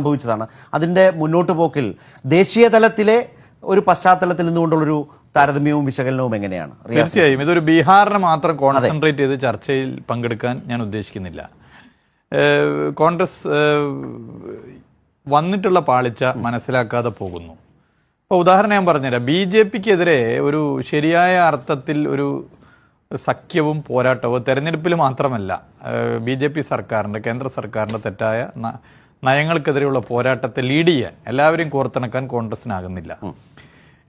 സംഭവിച്ചതാണ്. അതിൻ്റെ മുന്നോട്ട് പോക്കിൽ ദേശീയ തലത്തിലെ ഒരു പശ്ചാത്തലത്തിൽ നിന്നുകൊണ്ടുള്ളൊരു താരതമ്യവും വിശകലനവും എങ്ങനെയാണ്? തീർച്ചയായും ഇതൊരു ബീഹാറിനെ മാത്രം കോൺസെൻട്രേറ്റ് ചെയ്ത് ചർച്ചയിൽ പങ്കെടുക്കാൻ ഞാൻ ഉദ്ദേശിക്കുന്നില്ല. കോൺഗ്രസ് വന്നിട്ടുള്ള പാളിച്ച മനസ്സിലാക്കാതെ പോകുന്നു. ഇപ്പോൾ ഉദാഹരണം ഞാൻ പറഞ്ഞുതരാം. BJPക്കെതിരെ ഒരു ശരിയായ അർത്ഥത്തിൽ ഒരു സഖ്യവും പോരാട്ടവും തെരഞ്ഞെടുപ്പിൽ മാത്രമല്ല, BJP സർക്കാരിൻ്റെ കേന്ദ്ര സർക്കാരിൻ്റെ തെറ്റായ നയങ്ങൾക്കെതിരെയുള്ള പോരാട്ടത്തെ ലീഡ് ചെയ്യാൻ എല്ലാവരെയും കോർത്തിണക്കാൻ കോൺഗ്രസിനാകുന്നില്ല.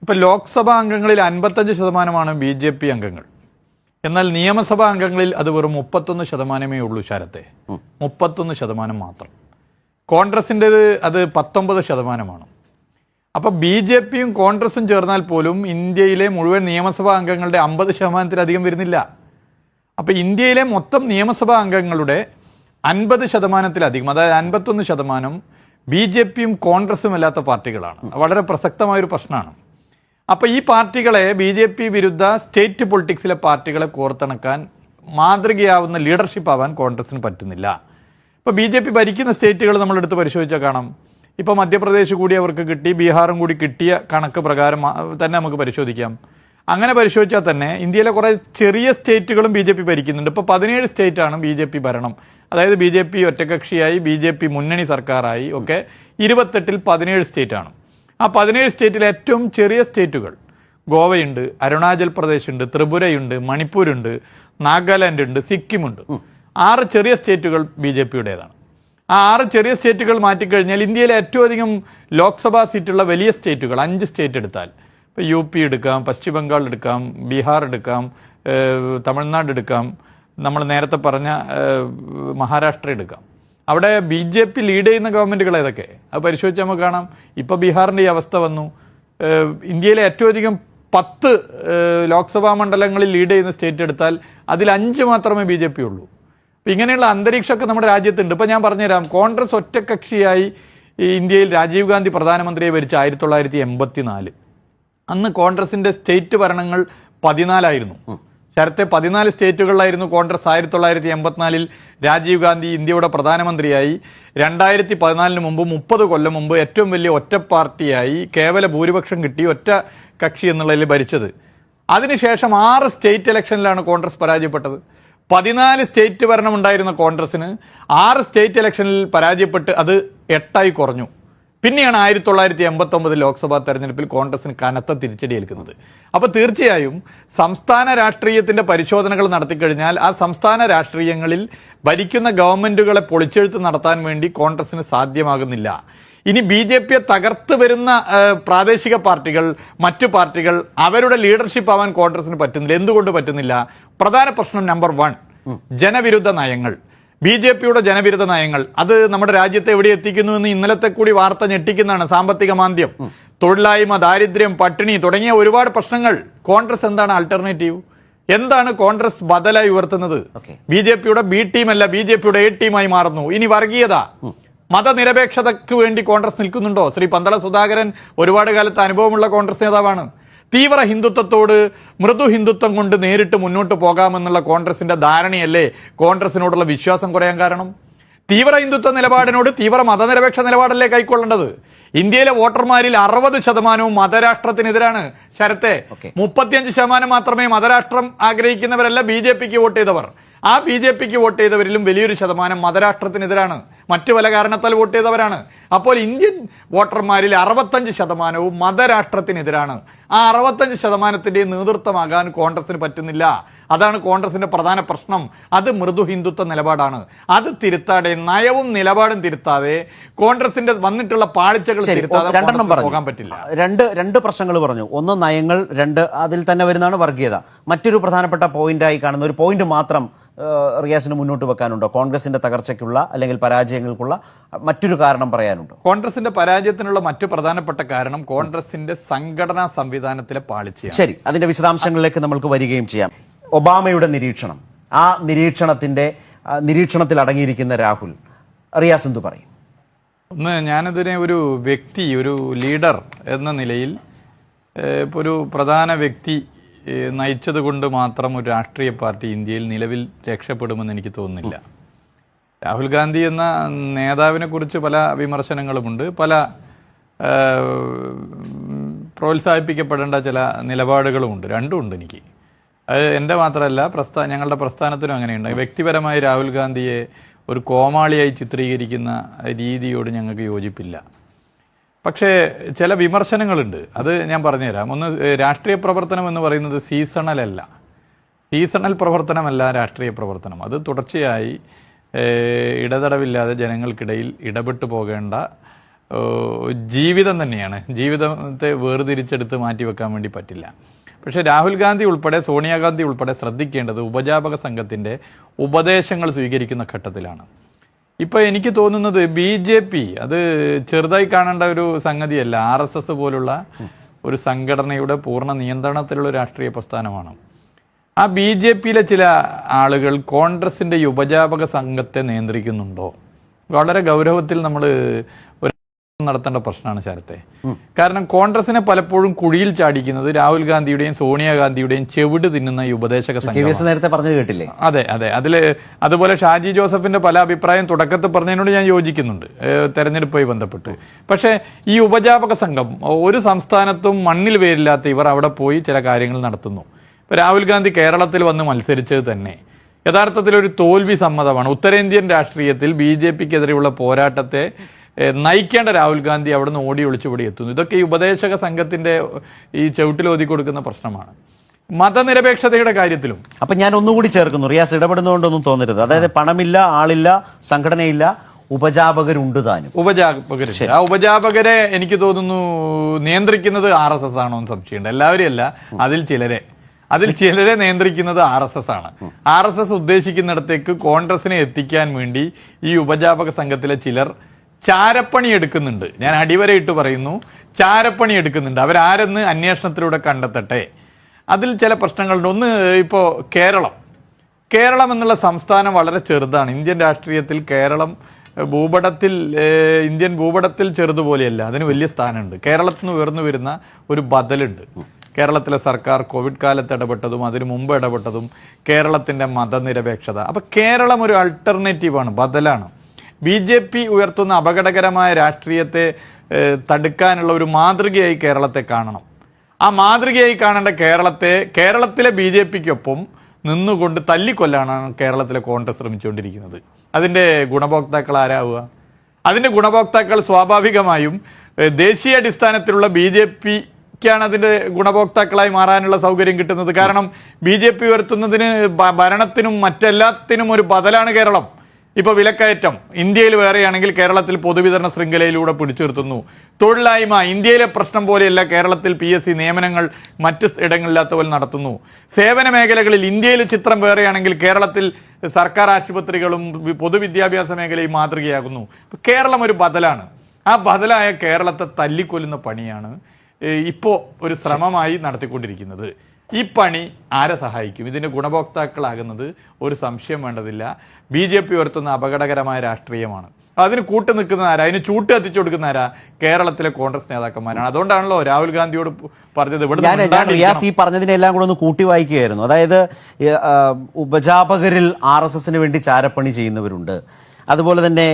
ഇപ്പം ലോക്സഭാ അംഗങ്ങളിൽ 55% BJP അംഗങ്ങൾ. എന്നാൽ നിയമസഭാ അംഗങ്ങളിൽ അത് വെറും 31% ഉള്ളൂ. ശരത്തെ 31% മാത്രം. കോൺഗ്രസിൻ്റെത് അത് 19%. അപ്പോൾ BJPയും കോൺഗ്രസും ചേർന്നാൽ പോലും ഇന്ത്യയിലെ മുഴുവൻ നിയമസഭാ അംഗങ്ങളുടെ 50%-ലധികം വരുന്നില്ല. അപ്പോൾ ഇന്ത്യയിലെ മൊത്തം നിയമസഭാ അംഗങ്ങളുടെ 50%-ലധികം, അതായത് 51% BJPയും കോൺഗ്രസും അല്ലാത്ത പാർട്ടികളാണ്. വളരെ പ്രസക്തമായൊരു പ്രശ്നമാണ്. അപ്പോൾ ഈ പാർട്ടികളെ BJP വിരുദ്ധ സ്റ്റേറ്റ് പൊളിറ്റിക്സിലെ പാർട്ടികളെ കോർത്തിണക്കാൻ മാതൃകയാവുന്ന ലീഡർഷിപ്പ് ആവാൻ കോൺഗ്രസിന് പറ്റുന്നില്ല. ഇപ്പോൾ BJP ഭരിക്കുന്ന സ്റ്റേറ്റുകൾ നമ്മളെടുത്ത് പരിശോധിച്ചാൽ കാണാം. ഇപ്പോൾ മധ്യപ്രദേശ് കൂടി അവർക്ക് കിട്ടി, ബീഹാറും കൂടി കിട്ടിയ കണക്ക് പ്രകാരം തന്നെ നമുക്ക് പരിശോധിക്കാം. അങ്ങനെ പരിശോധിച്ചാൽ തന്നെ ഇന്ത്യയിലെ കുറേ ചെറിയ സ്റ്റേറ്റുകളും BJP ഭരിക്കുന്നുണ്ട്. ഇപ്പോൾ 17 സ്റ്റേറ്റാണ് BJP ഭരണം. അതായത് BJP ഒറ്റകക്ഷിയായി, BJP മുന്നണി സർക്കാരായി ഒക്കെ 28-ൽ 17 സ്റ്റേറ്റാണ്. ആ 17 സ്റ്റേറ്റിലെ ഏറ്റവും ചെറിയ സ്റ്റേറ്റുകൾ ഗോവയുണ്ട്, അരുണാചൽ പ്രദേശ് ഉണ്ട്, ത്രിപുരയുണ്ട്, മണിപ്പൂരുണ്ട്, നാഗാലാൻഡ് ഉണ്ട്, സിക്കിമുണ്ട്. 6 ചെറിയ സ്റ്റേറ്റുകൾ BJPയുടേതാണ്. ആ 6 ചെറിയ സ്റ്റേറ്റുകൾ മാറ്റിക്കഴിഞ്ഞാൽ ഇന്ത്യയിലെ ഏറ്റവും അധികം ലോക്സഭാ സീറ്റുള്ള വലിയ സ്റ്റേറ്റുകൾ 5 സ്റ്റേറ്റ് എടുത്താൽ, ഇപ്പോൾ UP എടുക്കാം, പശ്ചിമ ബംഗാൾ എടുക്കാം, ബീഹാർ എടുക്കാം, തമിഴ്നാട് എടുക്കാം, നമ്മൾ നേരത്തെ പറഞ്ഞ മഹാരാഷ്ട്ര എടുക്കാം. അവിടെ BJP ലീഡ് ചെയ്യുന്ന ഗവൺമെൻറ്റുകൾ ഏതൊക്കെ അത് പരിശോധിച്ചാൽ നമുക്ക് കാണാം. ഇപ്പോൾ ബീഹാറിൻ്റെ ഈ അവസ്ഥ വന്നു. ഇന്ത്യയിലെ ഏറ്റവും അധികം 10 ലോക്സഭാ മണ്ഡലങ്ങളിൽ ലീഡ് ചെയ്യുന്ന സ്റ്റേറ്റ് എടുത്താൽ അതിൽ 5 മാത്രമേ BJP ഉള്ളൂ. അപ്പം ഇങ്ങനെയുള്ള അന്തരീക്ഷമൊക്കെ നമ്മുടെ രാജ്യത്തുണ്ട്. ഇപ്പം ഞാൻ പറഞ്ഞുതരാം, കോൺഗ്രസ് ഒറ്റക്കക്ഷിയായി ഇന്ത്യയിൽ രാജീവ് ഗാന്ധി പ്രധാനമന്ത്രിയെ ഭരിച്ച 1984. അന്ന് കോൺഗ്രസിൻ്റെ സ്റ്റേറ്റ് ഭരണങ്ങൾ 14 ശരത്തെ 14 സ്റ്റേറ്റുകളിലായിരുന്നു കോൺഗ്രസ് 1984 രാജീവ് ഗാന്ധി ഇന്ത്യയുടെ പ്രധാനമന്ത്രിയായി. 2014 മുമ്പ് 30 കൊല്ലം മുമ്പ് ഏറ്റവും വലിയ ഒറ്റ പാർട്ടിയായി കേവല ഭൂരിപക്ഷം കിട്ടി ഒറ്റ കക്ഷി എന്നുള്ളതിൽ ഭരിച്ചത്. അതിനുശേഷം 6 സ്റ്റേറ്റ് ഇലക്ഷനിലാണ് കോൺഗ്രസ് പരാജയപ്പെട്ടത്. 14 സ്റ്റേറ്റ് ഭരണം ഉണ്ടായിരുന്ന കോൺഗ്രസിന് 6 സ്റ്റേറ്റ് ഇലക്ഷനിൽ പരാജയപ്പെട്ട് അത് 8 കുറഞ്ഞു. പിന്നെയാണ് 1989 ലോക്സഭാ തെരഞ്ഞെടുപ്പിൽ കോൺഗ്രസിന് കനത്ത തിരിച്ചടി ഏൽക്കുന്നത്. അപ്പോൾ തീർച്ചയായും സംസ്ഥാന രാഷ്ട്രീയത്തിന്റെ പരിശോധനകൾ നടത്തിക്കഴിഞ്ഞാൽ ആ സംസ്ഥാന രാഷ്ട്രീയങ്ങളിൽ ഭരിക്കുന്ന ഗവൺമെന്റുകളെ പൊളിച്ചെഴുത്ത് നടത്താൻ വേണ്ടി കോൺഗ്രസിന് സാധ്യമാകുന്നില്ല. ഇനി BJPയെ തകർത്ത് വരുന്ന പ്രാദേശിക പാർട്ടികൾ, മറ്റു പാർട്ടികൾ, അവരുടെ ലീഡർഷിപ്പ് ആവാൻ കോൺഗ്രസിന് പറ്റുന്നില്ല. എന്തുകൊണ്ട് പറ്റുന്നില്ല? പ്രധാന പ്രശ്നം നമ്പർ 1, ജനവിരുദ്ധ നയങ്ങൾ. BJPയുടെ ജനവിരുദ്ധ നയങ്ങൾ അത് നമ്മുടെ രാജ്യത്തെ എവിടെ എത്തിക്കുന്നു എന്ന് ഇന്നലത്തെ കൂടി വാർത്ത ഞെട്ടിക്കുന്നതാണ്. സാമ്പത്തിക മാന്ദ്യം, തൊഴിലില്ലായ്മ, ദാരിദ്ര്യം, പട്ടിണി തുടങ്ങിയ ഒരുപാട് പ്രശ്നങ്ങൾ. കോൺഗ്രസ് എന്താണ് ആൾട്ടർനേറ്റീവ്? എന്താണ് കോൺഗ്രസ് ബദലായി ഉയർത്തുന്നത്? BJPയുടെ B ടീമല്ല, BJPയുടെ A ടീമായി മാറുന്നു. ഇനി വർഗീയത, മതനിരപേക്ഷതയ്ക്ക് വേണ്ടി കോൺഗ്രസ് നിൽക്കുന്നുണ്ടോ? ശ്രീ പന്തള സുധാകരൻ ഒരുപാട് കാലത്ത് അനുഭവമുള്ള കോൺഗ്രസ് നേതാവാണ്. തീവ്ര ഹിന്ദുത്വത്തോട് മൃദു ഹിന്ദുത്വം കൊണ്ട് നേരിട്ട് മുന്നോട്ട് പോകാമെന്നുള്ള കോൺഗ്രസിന്റെ ധാരണയല്ലേ കോൺഗ്രസിനോടുള്ള വിശ്വാസം കുറയാൻ കാരണം? തീവ്ര ഹിന്ദുത്വ നിലപാടിനോട് തീവ്ര മതനിരപേക്ഷ നിലപാടല്ലേ കൈക്കൊള്ളേണ്ടത്? ഇന്ത്യയിലെ വോട്ടർമാരിൽ 60% മതരാഷ്ട്രത്തിനെതിരാണ്. ശരത്തെ 35% മാത്രമേ മതരാഷ്ട്രം ആഗ്രഹിക്കുന്നവരല്ല BJPക്ക് വോട്ട് ചെയ്തവർ. ആ BJPക്ക് വോട്ട് ചെയ്തവരിലും വലിയൊരു ശതമാനം മതരാഷ്ട്രത്തിനെതിരാണ്, മറ്റു പല കാരണത്താൽ വോട്ട് ചെയ്തവരാണ്. അപ്പോൾ ഇന്ത്യൻ വോട്ടർമാരിൽ 65% മതരാഷ്ട്രത്തിനെതിരാണ്. ആ 65%ന്റെ നേതൃത്വമാകാൻ കോൺഗ്രസിന് പറ്റുന്നില്ല. അതാണ് കോൺഗ്രസിന്റെ പ്രധാന പ്രശ്നം. അത് മൃദു ഹിന്ദുത്വ നിലപാടാണ്. അത് തിരുത്താതെ, നയവും നിലപാടും തിരുത്താതെ, കോൺഗ്രസിന്റെ വന്നിട്ടുള്ള പാളിച്ചകൾ തിരുത്താതെ പോകാൻ പറ്റില്ല. രണ്ട് പ്രശ്നങ്ങൾ പറഞ്ഞു. ഒന്ന് നയങ്ങൾ, 2 അതിൽ തന്നെ വരുന്നതാണ് വർഗീയത. മറ്റൊരു പ്രധാനപ്പെട്ട പോയിന്റായി കാണുന്ന ഒരു പോയിന്റ് മാത്രം റിയാസിന് മുന്നോട്ട് വെക്കാനുണ്ടോ? കോൺഗ്രസിന്റെ തകർച്ചയ്ക്കുള്ള അല്ലെങ്കിൽ പരാജയങ്ങൾക്കുള്ള മറ്റൊരു കാരണം പറയാനുണ്ടോ? കോൺഗ്രസിന്റെ പരാജയത്തിനുള്ള മറ്റു പ്രധാനപ്പെട്ട കാരണം കോൺഗ്രസിന്റെ സംഘടനാ സംവിധാനത്തിലെ പാളിച്ചയാണ്. ശരി, അതിന്റെ വിശദാംശങ്ങളിലേക്ക് നമുക്ക് വരികയും ചെയ്യാം. ഒബാമയുടെ നിരീക്ഷണം, ആ നിരീക്ഷണത്തിൽ അടങ്ങിയിരിക്കുന്ന രാഹുൽ, റിയാസ് എന്തു പറയും? ഒന്ന്, ഞാനതിനെ ഒരു വ്യക്തി, ഒരു ലീഡർ എന്ന നിലയിൽ, ഇപ്പോൾ ഒരു പ്രധാന വ്യക്തി നയിച്ചത് കൊണ്ട് മാത്രം ഒരു രാഷ്ട്രീയ പാർട്ടി ഇന്ത്യയിൽ നിലവിൽ രക്ഷപ്പെടുമെന്ന് എനിക്ക് തോന്നുന്നില്ല. രാഹുൽ ഗാന്ധി എന്ന നേതാവിനെ കുറിച്ച് പല വിമർശനങ്ങളുമുണ്ട്, പല പ്രോത്സാഹിപ്പിക്കപ്പെടേണ്ട ചില നിലപാടുകളുമുണ്ട്. രണ്ടുമുണ്ട് എനിക്ക്. അത് എൻ്റെ മാത്രമല്ല, ഞങ്ങളുടെ പ്രസ്ഥാനത്തിനും അങ്ങനെയുണ്ട്. വ്യക്തിപരമായി രാഹുൽ ഗാന്ധിയെ ഒരു കോമാളിയായി ചിത്രീകരിക്കുന്ന രീതിയോട് ഞങ്ങൾക്ക് യോജിപ്പില്ല. പക്ഷേ ചില വിമർശനങ്ങളുണ്ട്, അത് ഞാൻ പറഞ്ഞുതരാം. ഒന്ന്, രാഷ്ട്രീയ പ്രവർത്തനം എന്ന് പറയുന്നത് സീസണൽ പ്രവർത്തനമല്ല രാഷ്ട്രീയ പ്രവർത്തനം. അത് തുടർച്ചയായി ഇടതടവില്ലാതെ ജനങ്ങൾക്കിടയിൽ ഇടപെട്ടു പോകേണ്ട ജീവിതം തന്നെയാണ്. ജീവിതത്തെ വേർതിരിച്ചെടുത്ത് മാറ്റിവെക്കാൻ വേണ്ടി പറ്റില്ല. പക്ഷേ രാഹുൽ ഗാന്ധി ഉൾപ്പെടെ സോണിയാഗാന്ധി ഉൾപ്പെടെ ശ്രദ്ധിക്കേണ്ടത് ഉപജാപക സംഘത്തിൻ്റെ ഉപദേശങ്ങൾ സ്വീകരിക്കുന്ന ഘട്ടത്തിലാണ്. ഇപ്പോൾ എനിക്ക് തോന്നുന്നത് BJP അത് ചെറുതായി കാണേണ്ട ഒരു സംഗതിയല്ല. RSS പോലുള്ള ഒരു സംഘടനയുടെ പൂർണ്ണ നിയന്ത്രണത്തിലുള്ള രാഷ്ട്രീയ പ്രസ്ഥാനമാണ്. ആ BJPയിലെ ചില ആളുകൾ കോൺഗ്രസിൻ്റെ ഈ ഉപജാപക സംഘത്തെ നിയന്ത്രിക്കുന്നുണ്ടോ? വളരെ ഗൗരവത്തിൽ നമ്മൾ ഒരു നടത്തേണ്ട പ്രശ്നമാണ് ശരത്തെ. കാരണം കോൺഗ്രസിനെ പലപ്പോഴും കുഴിയിൽ ചാടിക്കുന്നത് രാഹുൽ ഗാന്ധിയുടെയും സോണിയാഗാന്ധിയുടെയും ചെവിട് തിന്നുന്ന ഈ ഉപദേശക സംഘം. നേരത്തെ പറഞ്ഞത് കേട്ടില്ലേ? അതെ. അതുപോലെ ഷാജി ജോസഫിന്റെ പല അഭിപ്രായം തുടക്കത്തിൽ പറഞ്ഞതിനോട് ഞാൻ യോജിക്കുന്നുണ്ട്, തെരഞ്ഞെടുപ്പുമായി ബന്ധപ്പെട്ട്. പക്ഷേ ഈ ഉപജാപക സംഘം ഒരു സംസ്ഥാനത്തും മണ്ണിൽ വേരില്ലാത്ത ഇവർ അവിടെ പോയി ചില കാര്യങ്ങൾ നടത്തുന്നു. ഇപ്പോൾ രാഹുൽ ഗാന്ധി കേരളത്തിൽ വന്ന് മത്സരിച്ചത് തന്നെ യഥാർത്ഥത്തിൽ ഒരു തോൽവി സമ്മതമാണ്. ഉത്തരേന്ത്യൻ രാഷ്ട്രീയത്തിൽ BJPക്കെതിരെയുള്ള പോരാട്ടത്തെ നയിക്കേണ്ട രാഹുൽ ഗാന്ധി അവിടെ നിന്ന് ഓടി ഒളിച്ചുപടി എത്തുന്നു. ഇതൊക്കെ ഈ ഉപദേശക സംഘത്തിന്റെ ഈ ചവിട്ടിലോതി കൊടുക്കുന്ന പ്രശ്നമാണ്. മതനിരപേക്ഷതയുടെ കാര്യത്തിലും. അപ്പൊ ഞാൻ ഒന്നുകൂടി ചേർക്കുന്നു, റിയാസ് ഇടപെടുന്നതുകൊണ്ടൊന്നും തോന്നരുത്. അതായത് പണമില്ല, ആളില്ല, സംഘടനയില്ല, ഉപജാപകരുണ്ട് താനും. ഉപജാപകര്, ആ ഉപജാപകരെ എനിക്ക് തോന്നുന്നു നിയന്ത്രിക്കുന്നത് RSS ആണോ എന്ന് സംശയമുണ്ട്. എല്ലാവരും അല്ല, അതിൽ ചിലരെ നിയന്ത്രിക്കുന്നത് RSS ആണ്. RSS ഉദ്ദേശിക്കുന്നിടത്തേക്ക് കോൺഗ്രസിനെ എത്തിക്കാൻ വേണ്ടി ഈ ഉപജാപക സംഘത്തിലെ ചിലർ ചാരപ്പണി എടുക്കുന്നുണ്ട്. ഞാൻ അടിവരയിട്ട് പറയുന്നു, ചാരപ്പണി എടുക്കുന്നുണ്ട്. അവരാരെന്ന് അന്വേഷണത്തിലൂടെ കണ്ടെത്തട്ടെ. അതിൽ ചില പ്രശ്നങ്ങളുണ്ട്. ഒന്ന്, ഇപ്പോൾ കേരളം എന്നുള്ള സംസ്ഥാനം വളരെ ചെറുതാണ്. ഇന്ത്യൻ രാഷ്ട്രീയത്തിൽ കേരളം ഇന്ത്യൻ ഭൂപടത്തിൽ ചെറുതുപോലെയല്ല, അതിന് വലിയ സ്ഥാനമുണ്ട്. കേരളത്തിൽ നിന്ന് ഉയർന്നു വരുന്ന ഒരു ബദലുണ്ട്. കേരളത്തിലെ സർക്കാർ കോവിഡ് കാലത്ത് ഇടപെട്ടതും അതിനു മുമ്പ് ഇടപെട്ടതും കേരളത്തിൻ്റെ മതനിരപേക്ഷത. അപ്പോൾ കേരളം ഒരു അൾട്ടർനേറ്റീവാണ്, ബദലാണ്. BJP ഉയർത്തുന്ന അപകടകരമായ രാഷ്ട്രീയത്തെ തടുക്കാനുള്ള ഒരു മാതൃകയായി കേരളത്തെ കാണണം. ആ മാതൃകയായി കാണേണ്ട കേരളത്തിലെ BJPക്കൊപ്പം നിന്നുകൊണ്ട് തല്ലിക്കൊല്ലാനാണ് കേരളത്തിലെ കോൺഗ്രസ് ശ്രമിച്ചുകൊണ്ടിരിക്കുന്നത്. അതിൻ്റെ ഗുണഭോക്താക്കൾ ആരാവുക? അതിൻ്റെ ഗുണഭോക്താക്കൾ സ്വാഭാവികമായും ദേശീയ അടിസ്ഥാനത്തിലുള്ള BJPക്കാണ് അതിൻ്റെ ഗുണഭോക്താക്കളായി മാറാനുള്ള സൗകര്യം കിട്ടുന്നത്. കാരണം BJP ഉയർത്തുന്നതിന് ഭരണത്തിനും മറ്റെല്ലാത്തിനും ഒരു ബദലാണ് കേരളം. ഇപ്പോൾ വിലക്കയറ്റം ഇന്ത്യയിൽ വേറെയാണെങ്കിൽ കേരളത്തിൽ പൊതുവിതരണ ശൃംഖലയിലൂടെ പിടിച്ചു നിർത്തുന്നു. തൊഴിലില്ലായ്മ ഇന്ത്യയിലെ പ്രശ്നം പോലെയല്ല, കേരളത്തിൽ PSC നിയമനങ്ങൾ മറ്റ് ഇടങ്ങളില്ലാത്ത പോലെ നടത്തുന്നു. സേവന മേഖലകളിൽ ഇന്ത്യയിലെ ചിത്രം വേറെയാണെങ്കിൽ കേരളത്തിൽ സർക്കാർ ആശുപത്രികളും പൊതുവിദ്യാഭ്യാസ മേഖലയും മാതൃകയാകുന്നു. കേരളം ഒരു ബദലാണ്. ആ ബദലായ കേരളത്തെ തല്ലിക്കൊല്ലുന്ന പണിയാണ് ഇപ്പോൾ ഒരു ശ്രമമായി നടത്തിക്കൊണ്ടിരിക്കുന്നത്. ഈ പണി ആരെ സഹായിക്കും? ഇതിൻ്റെ ഗുണഭോക്താക്കളാകുന്നത് ഒരു സംശയം വേണ്ടതില്ല BJP ഉയർത്തുന്ന അപകടകരമായ രാഷ്ട്രീയമാണ്. അതിന് കൂട്ടു നിൽക്കുന്ന ആരാ? അതിന് ചൂട്ട് കത്തിച്ചു കൊടുക്കുന്ന ആരാ? കേരളത്തിലെ കോൺഗ്രസ് നേതാക്കന്മാരാണ്. അതുകൊണ്ടാണല്ലോ രാഹുൽ ഗാന്ധിയോട് പറഞ്ഞത്. റിയാസ് ഈ പറഞ്ഞതിനെല്ലാം കൂടെ ഒന്ന് കൂട്ടി വായിക്കുകയായിരുന്നു. അതായത് ഉപജാപകരിൽ RSSന് വേണ്ടി ചാരപ്പണി ചെയ്യുന്നവരുണ്ട്. അതുപോലെ തന്നെ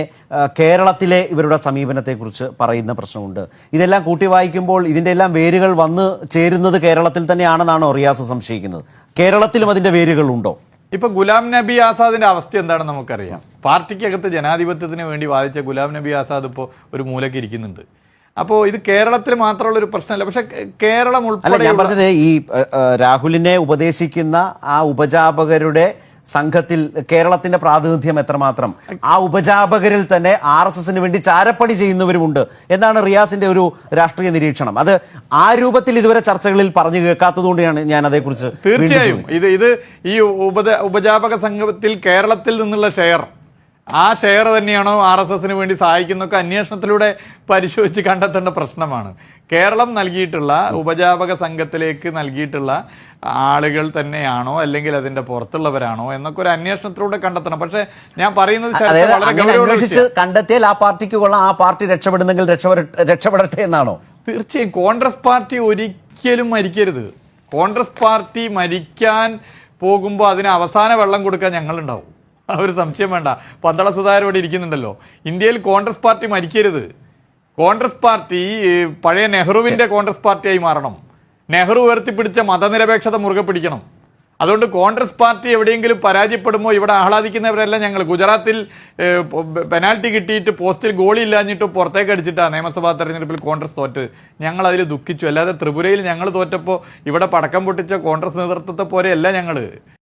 കേരളത്തിലെ ഇവരുടെ സമീപനത്തെക്കുറിച്ച് പറയുന്ന പ്രശ്നമുണ്ട്. ഇതെല്ലാം കൂട്ടി വായിക്കുമ്പോൾ ഇതിൻ്റെ എല്ലാം വേരുകൾ വന്ന് ചേരുന്നത് കേരളത്തിൽ തന്നെയാണെന്നാണോ റിയാസ് സംശയിക്കുന്നത്? കേരളത്തിലും അതിൻ്റെ വേരുകൾ ഉണ്ടോ? ഇപ്പൊ ഗുലാം നബി ആസാദിന്റെ അവസ്ഥ എന്താണെന്ന് നമുക്കറിയാം. പാർട്ടിക്കകത്ത് ജനാധിപത്യത്തിന് വേണ്ടി വാദിച്ച ഗുലാം നബി ആസാദ് ഇപ്പോൾ ഒരു മൂലയ്ക്ക് ഇരിക്കുന്നുണ്ട്. അപ്പോൾ ഇത് കേരളത്തിൽ മാത്രമുള്ള ഒരു പ്രശ്നമല്ല. പക്ഷെ കേരളം ഉൾപ്പെടെ ഞാൻ പറഞ്ഞത് ഈ രാഹുലിനെ ഉപദേശിക്കുന്ന ആ ഉപജാപകരുടെ സംഘത്തിൽ കേരളത്തിന്റെ പ്രാതിനിധ്യം എത്രമാത്രം? ആ ഉപജാപകരിൽ തന്നെ RSSന് വേണ്ടി ചാരപ്പണി ചെയ്യുന്നവരുമുണ്ട് എന്നാണ് റിയാസിന്റെ ഒരു രാഷ്ട്രീയ നിരീക്ഷണം. അത് ആ രൂപത്തിൽ ഇതുവരെ ചർച്ചകളിൽ പറഞ്ഞു കേൾക്കാത്തതുകൊണ്ടാണ് ഞാൻ അതേക്കുറിച്ച്. തീർച്ചയായും ഇത് ഈ ഉപജാപക സംഘത്തിൽ കേരളത്തിൽ നിന്നുള്ള ആ ഷെയർ തന്നെയാണോ RSSന് വേണ്ടി സഹായിക്കുന്നൊക്കെ അന്വേഷണത്തിലൂടെ പരിശോധിച്ച് കണ്ടെത്തേണ്ട പ്രശ്നമാണ്. കേരളം നൽകിയിട്ടുള്ള ഉപജാപക സംഘത്തിലേക്ക് നൽകിയിട്ടുള്ള ആളുകൾ തന്നെയാണോ അല്ലെങ്കിൽ അതിന്റെ പുറത്തുള്ളവരാണോ എന്നൊക്കെ ഒരു അന്വേഷണത്തിലൂടെ കണ്ടെത്തണം. പക്ഷെ ഞാൻ പറയുന്നത് കണ്ടെത്തിയാൽ ആ പാർട്ടിക്ക് കൊള്ളാം, ആ പാർട്ടി രക്ഷപ്പെടുന്നെങ്കിൽ രക്ഷപ്പെടട്ടെ എന്നാണോ? തീർച്ചയായും കോൺഗ്രസ് പാർട്ടി ഒരിക്കലും മരിക്കരുത്. കോൺഗ്രസ് പാർട്ടി മരിക്കാൻ പോകുമ്പോൾ അതിന് അവസാന വെള്ളം കൊടുക്കാൻ ഞങ്ങളുണ്ടാവും. ആ ഒരു സംശയം വേണ്ട. പന്തള സുധാകരൻ ഇവിടെ ഇരിക്കുന്നുണ്ടല്ലോ. ഇന്ത്യയിൽ കോൺഗ്രസ് പാർട്ടി മരിക്കരുത്. കോൺഗ്രസ് പാർട്ടി പഴയ നെഹ്റുവിന്റെ കോൺഗ്രസ് പാർട്ടിയായി മാറണം. നെഹ്റു ഉയർത്തിപ്പിടിച്ച മതനിരപേക്ഷത മുറുകെ പിടിക്കണം. അതുകൊണ്ട് കോൺഗ്രസ് പാർട്ടി എവിടെയെങ്കിലും പരാജയപ്പെടുമ്പോൾ ഇവിടെ ആഹ്ലാദിക്കുന്നവരെല്ലാം ഞങ്ങൾ. ഗുജറാത്തിൽ പെനാൽറ്റി കിട്ടിയിട്ട് പോസ്റ്റിൽ ഗോളി ഇല്ലാഞ്ഞിട്ട് പുറത്തേക്ക് അടിച്ചിട്ടാണ് നിയമസഭാ തെരഞ്ഞെടുപ്പിൽ കോൺഗ്രസ് തോറ്റ്. ഞങ്ങൾ അതിൽ ദുഃഖിച്ചു. അല്ലാതെ ത്രിപുരയിൽ ഞങ്ങൾ തോറ്റപ്പോൾ ഇവിടെ പടക്കം പൊട്ടിച്ച കോൺഗ്രസ് നേതൃത്വത്തെ പോലെയല്ല ഞങ്ങൾ.